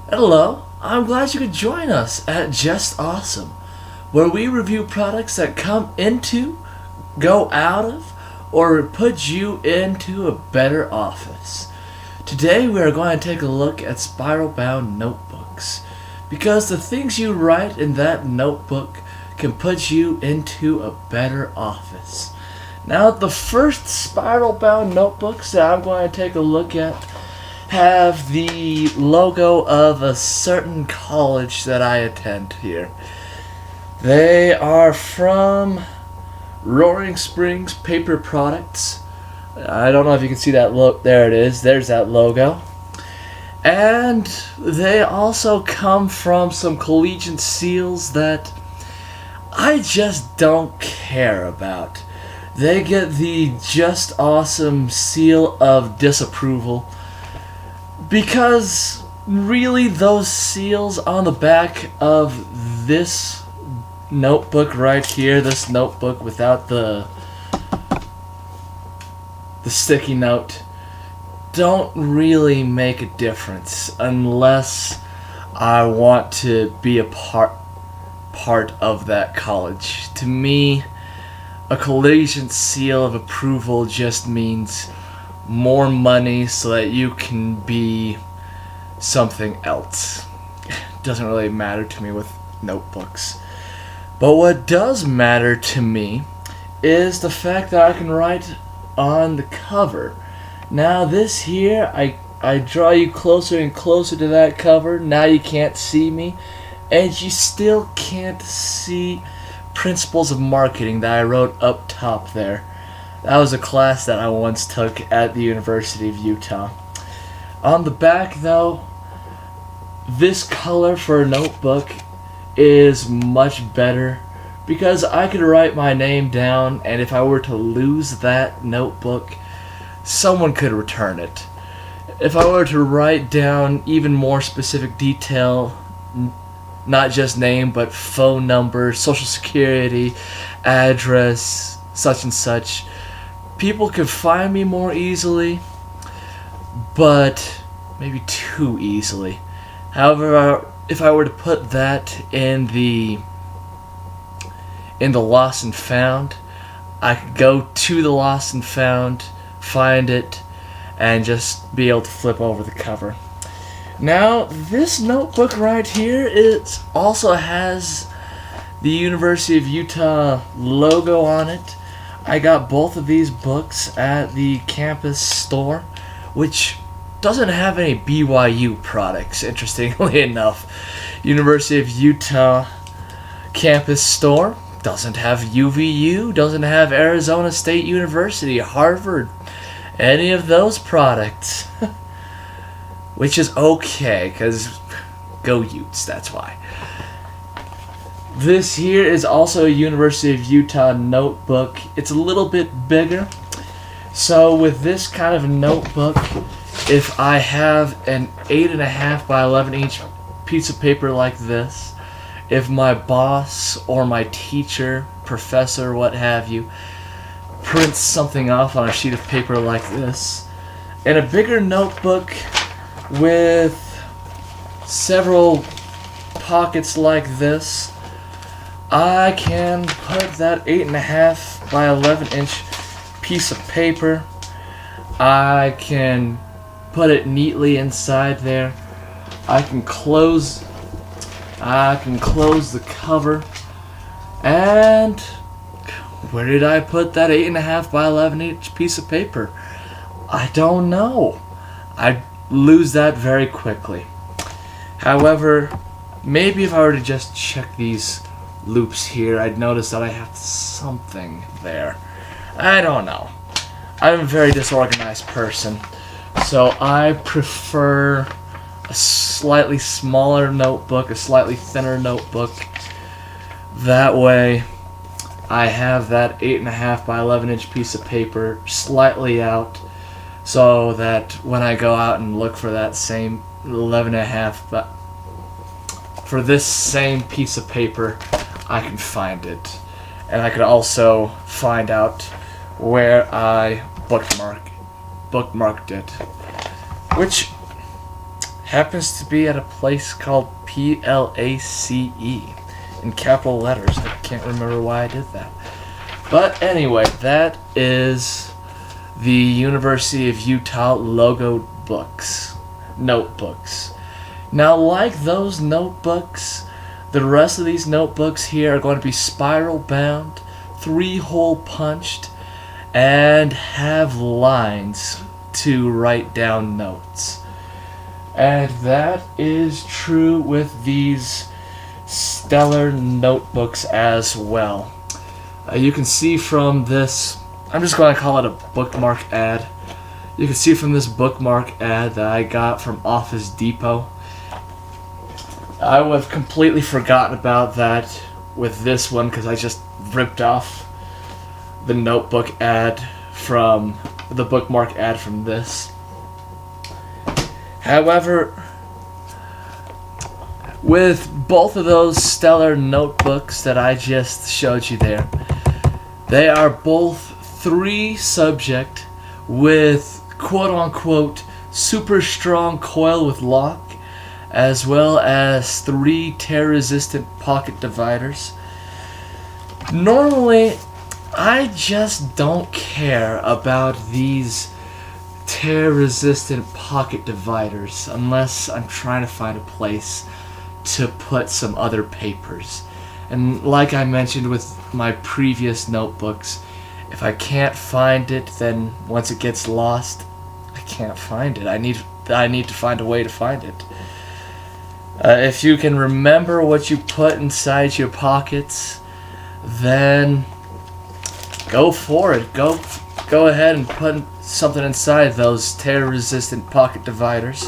Hello, I'm glad you could join us at Just Awesome, where we review products that come into, go out of, or put you into a better office. Today we are going to take a look at spiral bound notebooks, because the things you write in that notebook can put you into a better office. Now, the first spiral bound notebooks that I'm going to take a look at have the logo of a certain college that I attend here. They are from Roaring Springs Paper Products. I don't know if you can see that look. There it is. There's that logo. And they also come from some collegiate seals that I just don't care about. They get the Just Awesome seal of disapproval because really those seals on the back of this notebook right here, this notebook without the sticky note, don't really make a difference unless I want to be a part of that college. To me, a collegiate seal of approval just means more money so that you can be something else. Doesn't really matter to me with notebooks. But what does matter to me is the fact that I can write on the cover. Now this here, I draw you closer and closer to that cover. Now you can't see me, and you still can't see Principles of Marketing that I wrote up top there. That was a class that I once took at the University of Utah. On the back, though, this color for a notebook is much better because I could write my name down, and if I were to lose that notebook, someone could return it. If I were to write down even more specific detail, not just name, but phone number, social security, address, such and such, people could find me more easily, but maybe too easily. However, if I were to put that in the lost and found, I could go to the lost and found, find it, and just be able to flip over the cover. Now, this notebook right here, it also has the University of Utah logo on it. I got both of these books at the campus store, which doesn't have any BYU products, interestingly enough. University of Utah campus store doesn't have UVU, doesn't have Arizona State University, Harvard, any of those products. Which is okay, because go Utes, that's why. This here is also a University of Utah notebook. It's a little bit bigger. So with this kind of notebook, if I have an 8.5 by 11 inch piece of paper like this, if my boss or my teacher, professor, what have you, prints something off on a sheet of paper like this, in a bigger notebook with several pockets like this, I can put that 8.5 by 11 inch piece of paper. I can put it neatly inside there. I can close the cover. And where did I put that 8.5 by 11 inch piece of paper? I don't know. I lose that very quickly. However, maybe if I were to just check these loops here, I'd notice that I have something there. I don't know. I'm a very disorganized person, so I prefer a slightly smaller notebook, a slightly thinner notebook. That way, I have that 8.5 by 11 inch piece of paper slightly out, so that when I go out and look for that same 11.5, but for this same piece of paper, I can find it. And I could also find out where I bookmarked it. Which happens to be at a place called PLACE in capital letters. I can't remember why I did that. But anyway, that is the University of Utah logoed notebooks. Now, like those notebooks, the rest of these notebooks here are going to be spiral bound, 3-hole punched, and have lines to write down notes. And that is true with these Stellar notebooks as well. You can see from this, I'm just going to call it a bookmark ad. You can see from this bookmark ad that I got from Office Depot. I would have completely forgotten about that with this one because I just ripped off the notebook ad from the bookmark ad from this. However, with both of those Stellar notebooks that I just showed you there, they are both 3-subject with quote-unquote super strong coil with lock, as well as 3 tear-resistant pocket dividers. Normally, I just don't care about these tear-resistant pocket dividers unless I'm trying to find a place to put some other papers. And like I mentioned with my previous notebooks, if I can't find it, then once it gets lost, I can't find it. I need to find a way to find it. If you can remember what you put inside your pockets, then go for it. Go ahead and put something inside those tear-resistant pocket dividers,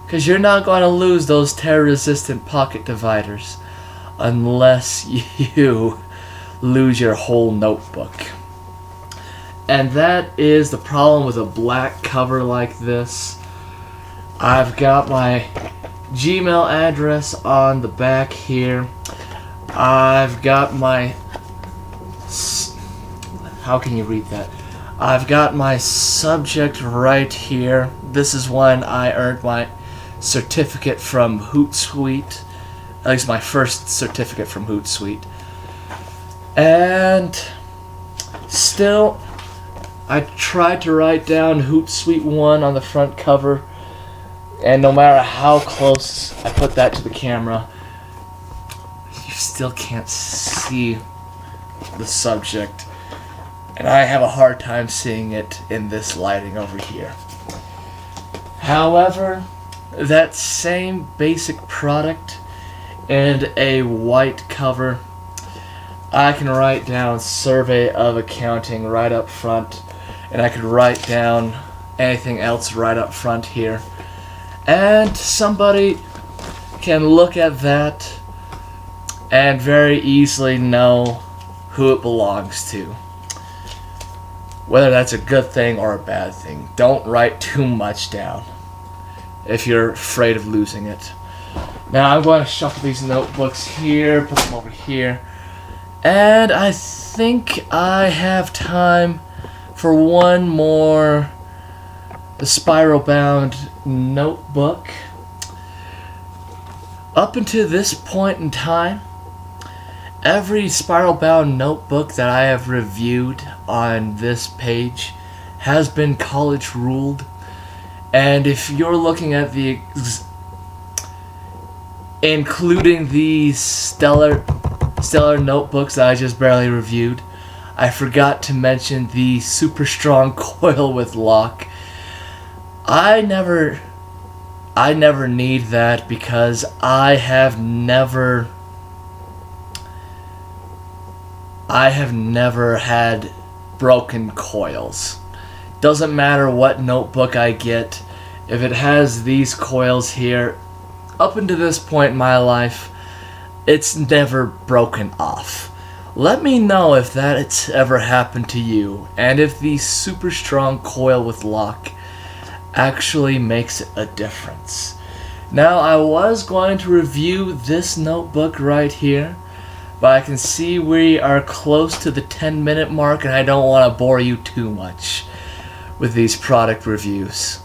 because you're not going to lose those tear-resistant pocket dividers unless you lose your whole notebook. And that is the problem with a black cover like this. I've got my Gmail address on the back here. I've got my... How can you read that? I've got my subject right here. This is when I earned my certificate from Hootsuite. At least my first certificate from Hootsuite. And still, I tried to write down Hootsuite 1 on the front cover, and no matter how close I put that to the camera, you still can't see the subject. And I have a hard time seeing it in this lighting over here. However, that same basic product and a white cover, I can write down Survey of Accounting right up front, and I could write down anything else right up front here. And somebody can look at that and very easily know who it belongs to. Whether that's a good thing or a bad thing. Don't write too much down if you're afraid of losing it. Now I'm going to shuffle these notebooks here, put them over here, and I think I have time for one more spiral bound notebook. Up until this point in time, every spiral bound notebook that I have reviewed on this page has been college ruled. And if you're looking at the including these stellar notebooks that I just barely reviewed, I forgot to mention the super strong coil with lock. I never need that because I have never had broken coils. Doesn't matter what notebook I get, if it has these coils here, up until this point in my life, it's never broken off. Let me know if that's ever happened to you, and if the super strong coil with lock actually makes a difference. Now, I was going to review this notebook right here, but I can see we are close to the 10-minute mark, and I don't want to bore you too much with these product reviews.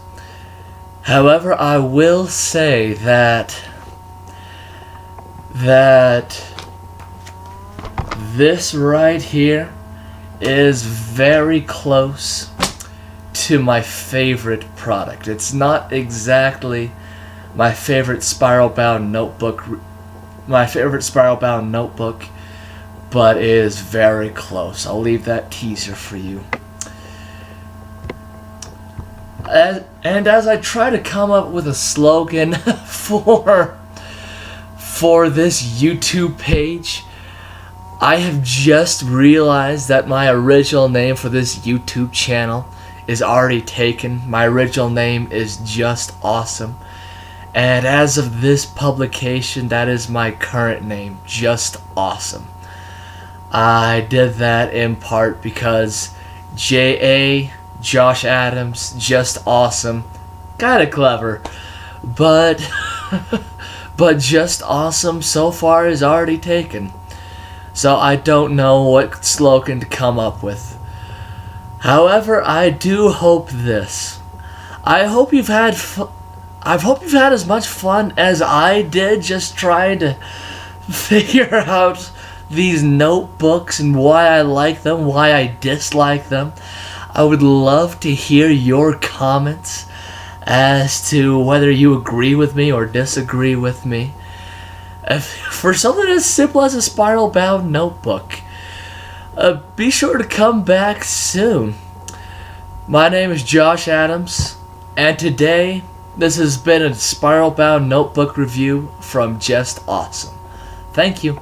However, I will say that this right here is very close to my favorite product. It's not exactly my favorite spiral bound notebook, but it is very close. I'll leave that teaser for you. And as I try to come up with a slogan for this YouTube page, I have just realized that my original name for this YouTube channel is already taken. My original name is Just Awesome. And as of this publication, that is my current name, Just Awesome. I did that in part because J.A., Josh Adams, Just Awesome, kinda clever. But Just Awesome so far is already taken. So I don't know what slogan to come up with. However, I do hope this. I hope you've had as much fun as I did just trying to figure out these notebooks and why I like them, why I dislike them. I would love to hear your comments as to whether you agree with me or disagree with me. For something as simple as a spiral bound notebook, be sure to come back soon. My name is Josh Adams, and today this has been a spiral bound notebook review from Just Awesome. Thank you.